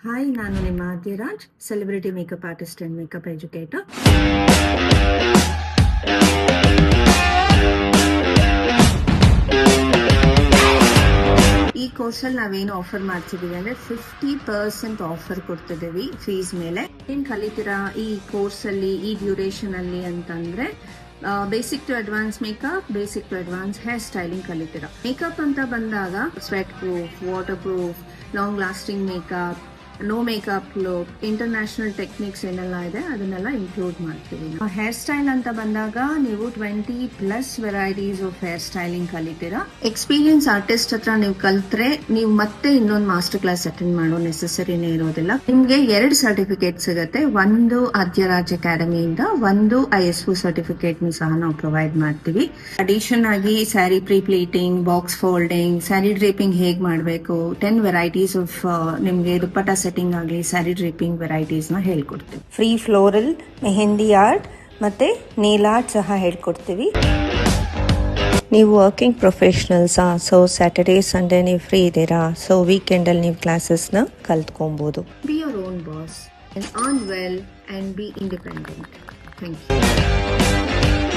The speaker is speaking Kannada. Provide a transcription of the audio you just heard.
ಹಾಯ್, ನಾನು ನಿಮ್ಮ Adyaraj, celebrity makeup artist and makeup educator. ಈ ಕೋರ್ಸಲ್ಲಿ ನಾವೇನು ಆಫರ್ ಮಾಡ್ತಿದೀವಿ ಅಂದ್ರೆ 50% ಆಫರ್ ಕೊಡ್ತಿದ್ದೀವಿ ಫೀಸ್ ಮೇಲೆ. ಏನ್ ಕಲಿತೀರಾ ಈ ಕೋರ್ಸಲ್ಲಿ, ಈ ಡ್ಯೂರೇಷನ್ ಅಲ್ಲಿ ಅಂತಂದ್ರೆ basic to advance makeup, basic to advance hair styling ಕಲಿತೀರಾ. ಮೇಕಪ್ ಅಂತ ಬಂದಾಗ sweat proof, water proof, long lasting makeup, no makeup look, international techniques ಏನೆಲ್ಲ ಇದೆ ಅದನ್ನೆಲ್ಲ ಇನ್ಕ್ಲೂಡ್ ಮಾಡ್ತೀವಿ. ಹೇರ್ ಸ್ಟೈಲ್ ಅಂತ ಬಂದಾಗ ನೀವು 20+ ವೆರೈಟೀಸ್ ಆಫ್ ಹೇರ್ ಸ್ಟೈಲಿಂಗ್ ಕಲಿತೀರಾ. ಎಕ್ಸ್ಪೀರಿಯನ್ಸ್ ಆರ್ಟಿಸ್ಟ್ ಹತ್ರ ನೀವು ಕಲ್ತ್ರೆ ನೀವು ಮತ್ತೆ ಇನ್ನೊಂದು ಮಾಸ್ಟರ್ ಕ್ಲಾಸ್ ಅಟೆಂಡ್ ಮಾಡೋ ನೆಸೆಸರಿನೇ ಇರೋದಿಲ್ಲ. ನಿಮ್ಗೆ 2 ಸರ್ಟಿಫಿಕೇಟ್ ಸಿಗುತ್ತೆ. ಒಂದು ಆದ್ಯರಾಜ್ ಅಕಾಡೆಮಿಯಿಂದ, ಒಂದು ISO ಸರ್ಟಿಫಿಕೇಟ್ ಸಹ ನಾವು ಪ್ರೊವೈಡ್ ಮಾಡ್ತೀವಿ. ಅಡಿಷನ್ ಆಗಿ saree pre pleating, box folding, saree draping ಹೇಗ್ ಮಾಡಬೇಕು, 10 ವೆರೈಟೀಸ್ ಆಫ್ ನಿಮ್ಗೆ ದುಪ್ಪಟ್ಟ ಸೆಟ್ಟಿಂಗ್ ಆಗಲಿ, ಸ್ಯಾರಿ ಡ್ರೇಪಿಂಗ್ ವೆರೈಟೀಸ್ ನ ಹೇಳ್ಕೊಡ್ತೀವಿ. ಫ್ರೀ ಫ್ಲೋರಲ್, ಮೆಹಂದಿ ಆರ್ಟ್ ಮತ್ತೆ ನೇಲ್ ಆರ್ಟ್ ಸಹ ಹೇಳ್ಕೊಡ್ತೀವಿ. ನೀವು ವರ್ಕಿಂಗ್ ಪ್ರೊಫೆಷನಲ್ಸಾ? ಸೊ ಸ್ಯಾಟರ್ಡೇ ಸಂಡೇ ನೀವು ಫ್ರೀ ಇದ್ದೀರಾ? ಸೊ ವೀಕೆಂಡಲ್ಲಿ ನೀವು ಕ್ಲಾಸಸ್ನ ಕಲ್ತ್ಕೊಬೋದು. Be your own boss and earn well and be independent. Thank you.